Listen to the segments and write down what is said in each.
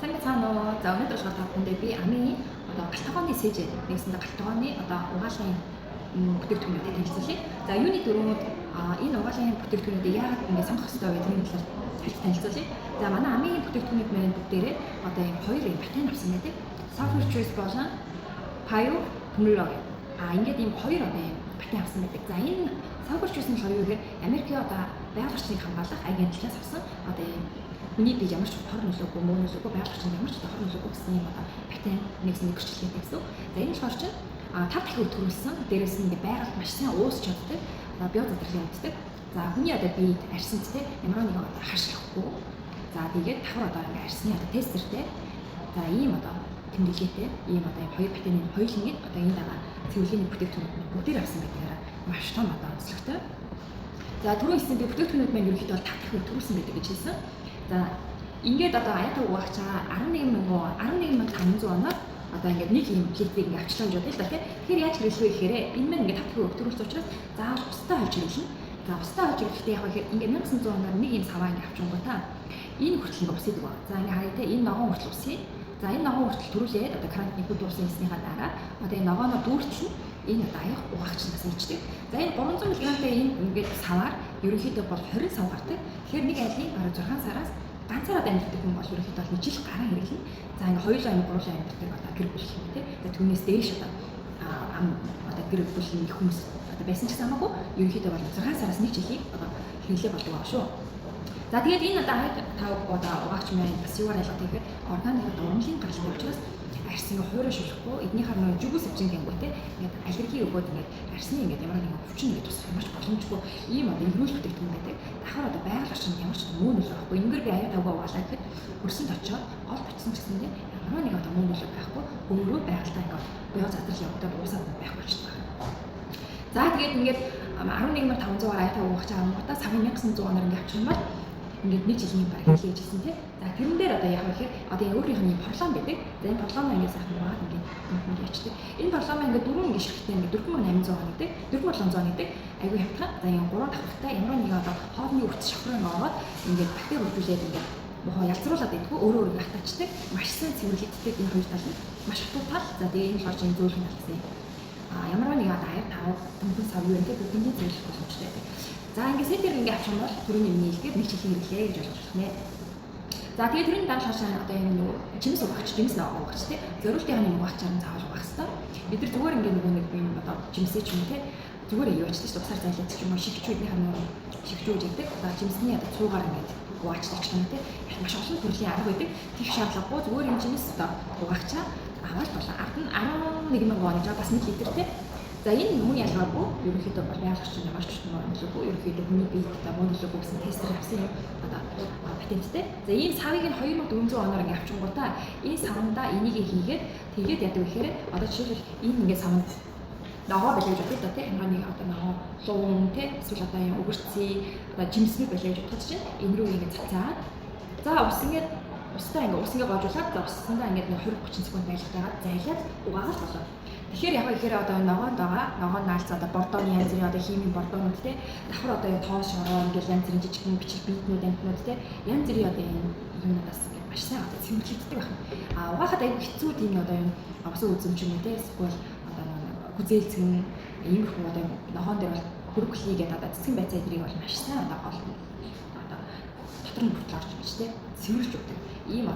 Сайн байна уу? За өнөөдөр болохоор та бүхэндээ би амийн галтгооны сэжээ нэгсэндээ галтгооны угаалгын бүтээгдэхүүнүүдийг танилцуулъя. За юуны дөрөвд энэ угаалгын бүтээгдэхүүнүүдийг яагаад ингэ сонгох ёстой гэдгийг талаар танилцуулъя. За манай амийн бүтээгдэхүүнүүд маань бүгдээрээ ийм хоёр патент авсан байдаг. Software choice болон Pio Technology. Ингээд ийм хоёр ийм патент авсан байдаг. За энэ Software choice нь болохоор юу гэхээр Америкийн байгаль орчныг хамгаалах агентлагаас авсан ийм хүний бие ямар ч хор нөлөөгүй, мөн нөлөөгүй, байгаль орчинд ямар ч хор нөлөөгүй гэсэн юм патент нэгэн гэрчлэлтэй гэсэн. За энэ болохоор чинь 5 дахин төрүүлсэн. Дээрээс нь ингээд байгальд маш сайн уусч чаддаг био задралын үүддэг. За хүний биед арьсанд те ямар нэгэн харшлахгүй. За тэгээд давхар ингээд арьсны тестертэй. За ийм тэмдэглэтэй ийм хоёр патентын хоёулангийг энэ дагаа цэвэрлэгийн бүтээгдэхүүнүүд бүгдээр авсан гэдгээр маш том онцлогтой. За түрүү хэлсэн би бүтээгдэхүүнүүд маань ерөнхийдөө 5 дахин төрүүлсэн байдаг гэж хэлсэн. За ингээд аяатаа угаах чагаа 11,500 оноор ингээд нэг юм литрийг ингээд авчлаа гэж бодъё л да тий. Тэгэхээр яаж хэрэглэх вэ гэхээр энэ маань ингээд 5 дахин төрүүлсэн учраас заавал устдаа хольж хэрэглэнэ. За устдаа хольж хэрэглэхдээ яг ихээр ингээд 1900 оноор нэг юм саваа ингээд авчингуудаа энэ хүртэл ингээд усыг байгаа. За ингээд харъя тий энэ ногоон хүртэл усъя. За энэ ногоон хүртэл төрүүлээд крант нэг дууссан хэснийхаа дараа энэ ногооноо дүүртэл энэ аяах угаагчнаас ичдэг. За энэ 300 мг-тэй энэ ингээд саваар ерөнхийдөө бол 20 сав гардаг. Тэгэхээр нэг айлын баруун 6 сараас ганцаараа амьддаг хүн бол ерөнхийдөө нэг жил гараа хэрэглэнэ. За ингээ хоёулаа энэ гурлаа амьддаг гэр бүл юм тий. За түүнээс дээш гэр бүлийн их хүмүүс байсан ч гэсэн хамаагүй ерөнхийдөө бол 6 сараас нэг жилийг хэрэглээ болдог байгаа шүү. За тэгээд энэ тав угаагч маань бас юугаар ялгаатай гэхээр органик урмлын гаралтай учраас арьс ингээ хуурай шүлэхгүй эднийхээ нэг жүгүүс авчин гэнгүүтэй ингээд аллерги өгөөд ингээд арьсны ингээд ямар нэгэн өвчин ингээд тусах юмч боломжгүй ийм эргүүлэх бүтээгдэхүүн байдаг. Давхар байгаль орчинд ямар ч муу нөлөө байхгүй. Энэгээр би аяа тавгаа угаалаа гэхэд хөрсөнд очиод гол бичсэн гэсэндээ ямар нэгэн муу нөлөө байхгүй. Өөрөө байгальтаа ингээд био задрал явагдаад уусаад байх болчихсон байна. За тэгээд ингээд 11,500-аар аяа тавгаа угаах чамгуудаа сарын 1900 оноор ингээд авчих юм бол ингээд нэг жилийн баг хэлээ гэсэн тий. За тэрэн дээр яг ихээр энэ өөрийнх нь проблем байдаг. За энэ проблемаа ингээд сайхан угаад ингээд ячдаг. Энэ проблемаа ингээд дөрвөн ингээд ширхтээ ингээд 4800 оног гэдэг, 4700 оног гэдэг. Айгүй хямдхан. За энэ гурван давхартай ямар нэгэн хоолны үрц шавхрын ороод ингээд бактери үржүүлээд ингээд мохоо ялцруулаад идэггүй өөрөө хатаачдаг. Маш сайн цэвэрлэгддэг энэ хоёр тал нь маш хатуу тал. За тэгээ энэ болохоор энэ зөөлхөн талсан юм. Ямар нэгэн аяар тав тэмдэг сав юу гэдэг бүгдний цэвэрлэх боломжтой байдаг. За ингээд сэтэр ингээд авчих юм бол түрүүний миний хэлгээд нэг жилийн хэрэглээ гэж болж байна. За тэгээд түрүүний дараа шаашаа энэ жимс угаач, жимс угаач тий. Зориултын ханы угаачаар нь заавал угаах хэрэгтэй. Бид нар зүгээр ингээд нэг юм жимсээ ч юм тий. Зүгээр явуулдаг шүү дээ. Усаар зайлаач ч юм уу шигчүүдийн ханы шигчүүд гэдэг. За жимсний цуугаар ингээд угаачдаг ч юм тий. Маш олон төрлийн арга байдаг. Тэг шаардлагагүй зүгээр юм жимс угаачаа аваад болоо. Ард нь 11,000 онож бас 1 литр тий. За энэ мөн ялгаагүй ерөнхийдөө бол байгаль орчинд ямар ч нөлөөгүй ерөнхийдөө хүний биед мөн нөлөөгүй гэсэн тестер авсан юм патенттэй. За ийм савыг нь 2400 оноор ингээд авчингуудаа энэ савндаа энийг хийгээд тэгээд яадаг гэхээр жишээлбэл энэ ингээд савнд ногоо байлгаж бодъё да тий. Ямар нэг ногоо луун тий эсвэл юм өгөрций жимсний байлгаж бодож чинь энэ рүү ингээд цацаад за ус ингээд устаа ингээд ус ингээд гоожуулаад за уснаа ингээд 20-30 секунд байлгаад зайлаад угаагаад болоо. Тэгэхээр яг ихээр ногоонд байгаа ногоон наалц бордооны янз бүрийн химийн бордоонууд те давхар тоон шороо ингээл янз бүрийн жижигхэн бичиг биетнүүд амтнууд те янз бүрийн юмнуудаас ингээд маш сайн цэвэрлэгддэг байна. Угаахад аягүй хэцүү тийм юм авсан үзэмж юм те эсвэл гүзээлцэн иймэрхүү ногоон дээр бол хөрөглий гэдэг цэцгэн байцаа эдрийг бол маш сайн гол дотор нь хүртэл орж ирж те цэвэрлж өгдөг. Ийм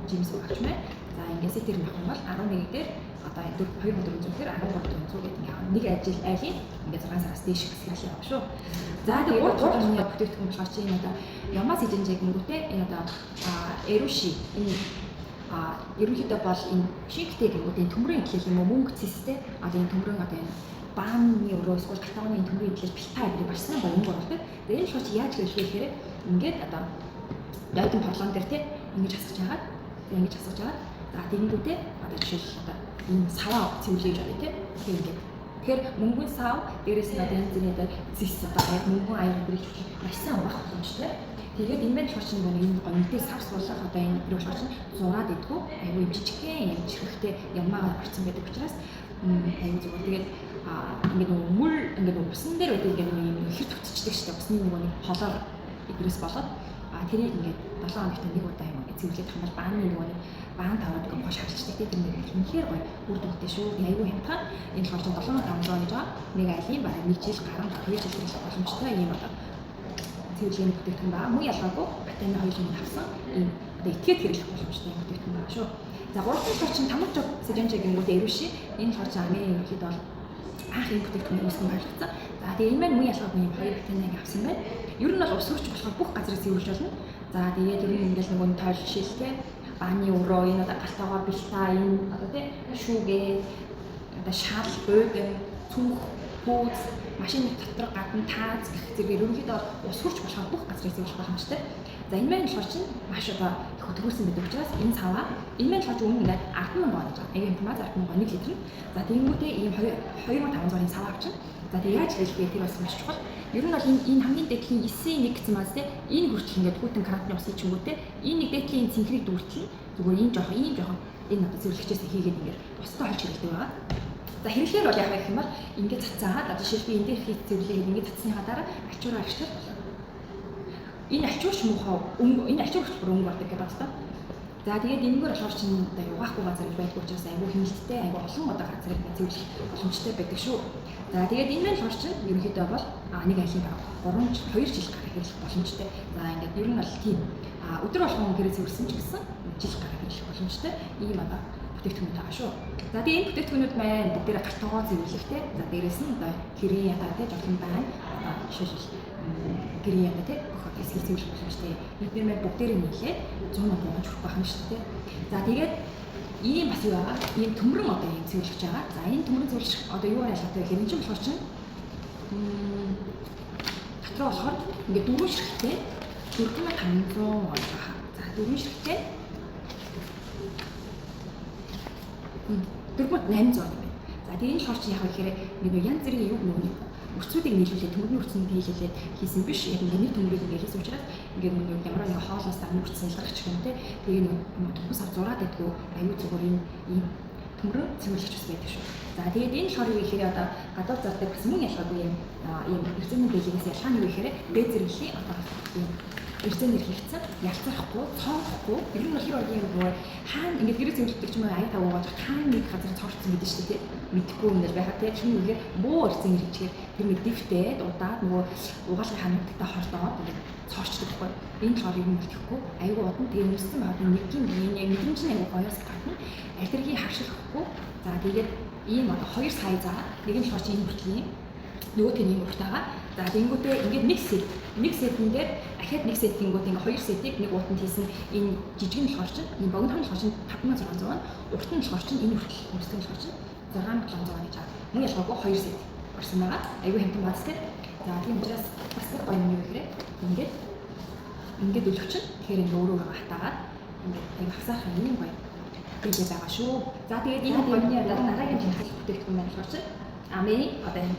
жимс угаач мэ. За ингээд тэр нөх юм бол 11 дээр 2400 гэхээр 1300 гэдэг нэг айлын ингээд 6 сараас дээш хэрэглээ яваа шүү. За тэгээд гурван төрлийн бүтээгдэхүүн болохоор чи энэ ямаас эжэнжээг нүгтэй энэ эруши энэ ерөнхийдөө бол энэ шингтэй гэмүүд энэ төмрийн хэлэл юм уу мөнгө цэстэй энэ төмрийн энэ бааны өрөөс гол катагоны төмрийн хэлэл бэлтаа гэдэг маш сайн боомг болдог. Тэгээд энэ болохоор чи яаж хэрэглэх вэ гэхээр ингээд дайдын проблем дээр те ингэж хасгаж байгаа. За тэгэнгүүтээ жишээл энэ саваа цэвэрлэж байгаа тийм ингээд. Тэгэхээр мөнгөн сав дээрээс нь янз бүрийн зис яг мөнгөн аяар бүрийж маш сайн угаах боломжтой. Тэгээд энэ маань шуурчин энэ гомдтой савс болох энэ бүрийж шуурчин зураад идэггүй аягүй жижигхэн юм чихрэхтэй ямаагаар орцсон байдаг учраас аягүй зүгээр. Тэгээд ингээд мөр ингээд усан дээр байдаг ингээд юм ихэр төгтчдэг шүү дээ. Усны нэг холоор игрэс болоод тэрийг ингээд 7 хоногт нэг удаа юм ингээд цэвэрлээд хамгаалж бааны нөгөө баан таваад гоо хош харчдаг тийм нэг үнэхээр гоё үр дүнтэй шүү. Аюу хямдхан энэ болохоор 7500 гэж байгаа. Нэг айлын бараг 1 жил гарan 2 жил хүрэх боломжтой ийм одоо цэвэрлэгийн бүтээгдэхүүн байгаа. Мөн ялгаагүй батаны 2 жил авсан ийм одоо этгээд хэрэглэх боломжтой бүтээгдэхүүн байгаа шүү. За 3 дахь болохоор чинь тамга сэжэнжэ гингүүд эвши энэ болохоор чинь амын ерөнхийдөө бол анх энэ бүтээгдэхүүн үүсгэн байлгацсан. За тэгээ энэ маань мөн ялгаагүй юм 2 батаныг авсан байна. Ер нь бол ус сурч болохоор бүх газрыг цэвэрлж болно. За тэгээд ер нь ингээл нөгөө тойл шилтэй бааны өрөө энэ одоо галтаагаар бэлтаа энэ одоо тий шүүгээ одоо шал буудан цүнх пүүз машины дотор гадна тааз гэх зэрэг ерөнхийдөө ус сурч болохоор бүх газрыг цэвэрлэх боломжтой. За энэ маань болохоор чинь маш одоо их хөтгүүлсэн байдаг учраас энэ цаваа энэ маань болохоор өмнө ингээд 10,000 гоо гэж байгаа. Яг юм ба 10,000 1 литр. За тэгэнгүүтээ ийм 2500-ын цаваа авчин. За тэгээ яаж хэлэх вэ? Тэр бас маш чухал. Ер нь бол энэ хамгийн дээдлийн 9-1 гэсэн мас те энэ хүртэл ингээд хүүтэн карантин усыг чингүүтээ энэ нэг дээдлийн цэнхрийг дүүртэл зүгээр ийм жоохон энэ одоо цэвэрлэгчээс хийгээд ингээд бусдаа холж хэрэгтэй байгаа. За хэрэглээр бол яг гэх юм бол ингээд цацаагаад одоо жишээлбэл энэ дээр хийх цэвэрлэгийг ингээд цацсныхаа дараа ачуураар ашиглах. Энэ ачуурч муухай энэ ачуурч бүр өнгө болдог гэдэг байна. За тэгээд энэгээр болохоор чинь одоо угаахгүй газар гэж байдгүй учраас айгүй хэмнэлттэй айгүй олон одоо газрыг цэвэрлэх боломжтой байдаг шүү. За тэгээд энэ маань болохоор чинь ерөнхийдөө бол нэг айлын баг 2 жил гарах хэрэглэх боломжтой. За ингээд ер нь бол тийм өдөр болгон гэрээ цэвэрсэн ч гэсэн жил гарах хэрэглэх боломжтой ийм одоо бүтээгдэхүүн байгаа шүү. За тэгээд энэ бүтээгдэхүүнүүд маань бүгдээрээ картогоо цэвэрлэхтэй. За дээрэс нь одоо гэрээ ядаа тий жолон байна. Одоо жишээлбэл гэрээ ядаа тий эсгэл цэвэрлэх боломжтой. Эдгээр маань бүгдээрээ нийлээд 100 сая төгрөг хүрэх байх юм шүү дээ. За тэгээд ийм бас юу байгаа? Ийм төмрөн одоо ийм цэвэрлэж байгаа. За энэ төмрөн цэвэрлэх одоо юу ялгаатай вэ гэхээр энэ чинь болохоор чинь дотроо болохоор ингээд 4 ширхтээ 4500 болж байгаа. За 4 ширхтээ 4800 юм байна. За тэгээд энэ болохоор чинь яг гэхээр нэг янз бүрийн юу нэг өрцүүдийг нийлүүлээд төмөрний өрцөнд нийлүүлээд хийсэн биш. Яг нэг төмрийг ингээд хийсэн учраас ингээд нэг ямар нэг хоолоос дарны өрцөн илгах гэх юм те. Тэгээ нэг төгс ав зураад байдгүй аюу зүгээр ийм төмрөө цэвэрлэгч ус байдаг шүү. За тэгээд энэ болохоор юу гэхээр одоо гадуур зардаг бас мөн ялгаагүй ийм эрзэний бэлгээс ялгааны юу гэхээр дээд зэрэглэлийн одоо ийм эрзэнээр хийгдсэн ялцрахгүй, цоонхгүй ер нь хэр оргийн нөгөө хаана ингээд гэрээ цэвэрлэгч юм ая тавуугаад хаана нэг газар цоорцсон гэдэг шүү дээ. Мэдхгүй юм даа байхад тийм чинь үгээр муу эрзэнээр хийчихээр тэр нэг дэвтээд удаад нөгөө угаалгын ханагдтай хордоод ингээд цоорчдаг байхгүй. Энэ болохоор юм хэлэхгүй айгүй удаа тэгээ өмссөн байгаад нэггийн биеийн яг мэдрэмж нь айгүй гоёос гадна аллерги харшилахгүй. За тэгээд ийм одоо 2 сая за нэг нь болохоор чинь энэ бүтлгийн нөгөөт нь ийм уртаага. За тэнгүүтээ ингээд нэг сетэн дээр ахаад нэг сетингүүд ингээд 2 сетийг нэг уутанд хийсэн энэ жижиг нь болохоор чинь энэ богино болохоор чинь 5600 урт нь болохоор чинь энэ хүртэл өмсдөг болохоор чинь 6700 гэж байгаа. Мөн ялгаагүй 2 сет орсон байгаа. Айгүй хэмтэн бац тийм. За тийм учраас бас нэг гоё юм юу гэхээр ингээд өлөгч нь тэгэхээр ингээд өөрөө хатаагаад ингээд айгүй хасаахан юм гоё гэдэг байгаа шүү. За тэгээд энэ хоёрны дараагийн жинхэнэ бүтээгдэхүүн маань болохоор чинь амын одоо энэ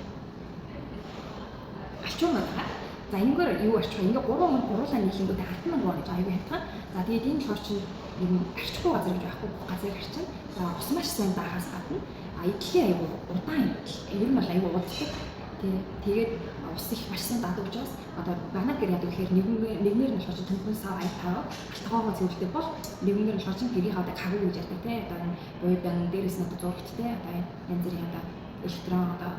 алчуун байгаа. За энэгээр юу арчих вэ? Ингээ 3 хүн гуруулаа нийлэнгүүт 10,000 гоо гэж аюул хямдхан. За тэгээд энэ болохоор чинь юм арчихгүй газар гэж байхгүй газар арчин. За ус маш сайн даагаас гадна эдлийн аюул удаан юм. Ер нь бол аюул ууддаг. Тэгээд ус их маш сайн даадаг учраас одоо манай гэр яадаг гэхээр нэгнэр нь болохоор чинь төмпөн сав ая тав тагоогоо цэвэрлэдэг бол нэгнэр нь болохоор чинь гэрийн хаадаг хагуу гэж яадаг те. Одоо энэ буудан дээрээс нь зургттэй одоо янз бүрийн одоо электрон одоо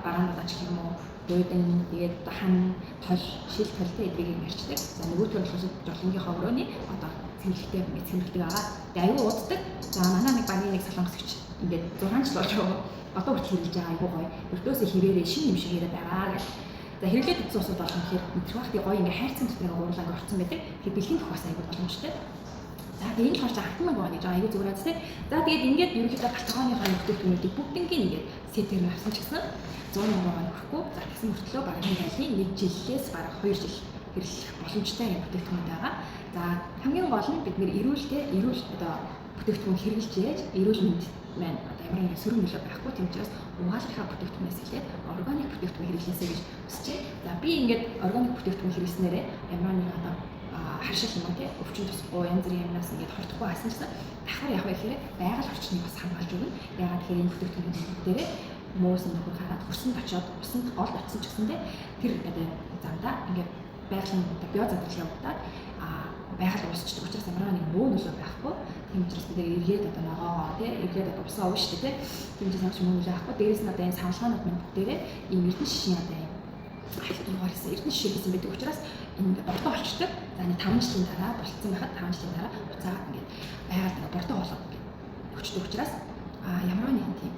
бараанууд ачих юм уу буудан тэгээд хан тол шил толтой эдрийг ярьчдаг. За нөгөөтөр нь болохоор жолонгийн ховрооны одоо цэвэрлэгтэй ингээд цэвэрлдэг байгаа. Тэгээд аюу ууддаг. За манай нэг багийн нэг солонгосч ингээд 6 жил болж байгаа. Одоо хүртэл хэрэглэж байгаа айгуу гоё. Өртөөсөө хിവэрээ шин юм шиг яриад байгаа гэх. За хэрэглээд идсэн усууд болох юм хэрэг мэдрэх гоё ингээ хайрцан дотроо уурлаа ингээ орцсон байдаг. Тэгэхээр бэлгийн төхөөс айгуу боломжтой. За тэгээд энэ болохоор 10,000 гоо гэж айгуу зүгээр аз тээ. За тэгээд ингээд ерөнхийдөө баталгааныхаа бүтээгдэхүүнүүдийг бүгднийг ингээд сетээр нь авсан ч гэсэн 100,000 гоо хүрхгүй. За тэгсэн мөртлөө бараг нэг айлын 1 жилээс бараг 2 жил хэрэглэх боломжтой юм бүтээгдэхүүн байгаа. За хамгийн гол нь бид нэр эрүүл одоо бүтээгдэхүүн хэрэглэж яаж эрүүл мэнд маань одоо ямар нэгэн сөрөг нөлөө байхгүй тийм учраас угаалгынхаа бүтээгдэхүүнээс хэлээд органик бүтээгдэхүүн хэрэглээсэй гэж хүсэж байна. За би ингээд органик бүтээгдэхүүн хэрэглэснээрээ ямар нэгэн одоо харшил юм тий өвчин тусахгүй янз бүрийн юмнаас ингээд хортохгүй хасан гэсэн давхар яг гэхээр байгаль орчныг бас хамгаалж өгнө. Ягаад гэхээр энэ бүтээгдэхүүнүүд дээрээ мөөс нөхөр хараад хөрсөнд очиод усанд гол очсон ч гэсэн тэр одоо замдаа ингээд байгалийн био задрал явагдаад байгаль уусчдаг учраас ямар нэг муу нөлөө байхгүй. Тийм учраас бид эргээд одоо ногоогоо тий эргээд одоо усаа ууш штэ тий. Тийм учраас ямар ч муу нөлөө байхгүй. Дээрээс нь одоо энэ савлгаанууд маань бүгдээрээ ийм эрдэнэ шишийн одоо юм юугаар хийсэн эрдэнэ шишээ хийсэн байдаг учраас энэ ингээд бордоо болчдөг. За нэг 5 жилийн дараа болцсон байхад 5 жилийн дараа буцаагаад ингээд байгаль ингээ бордоо болгоод ингээд өчтдөг учраас ямар нэгэн тийм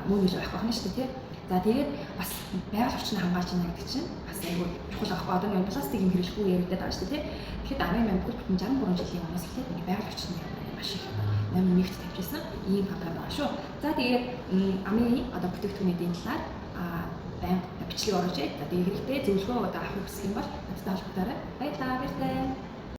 муу нөлөө байх байна шүү дээ тий. За тэгээд бас байгаль орчныг хамгаалж байна гэдэг чинь бас айгүй чухал байхгүй. Одоо нэг пластик юм хэрэглэхгүй яриад байгаа шүү дээ тий. Тэгэхэд 1963 жилийн өмнөөс эхлээд ингээ байгаль орчны маш их нэмэр нэгт тавьчихсан ийм компани байгаа шүү. За тэгээд амийн одоо бүтээгдэхүүнийн талаар байнга бичлэг оруулж. За тэгээд хэрэгтэй зөвлөгөө одоо авах хүсэх юм бол надтай холбогдоорой. Баярлалаа.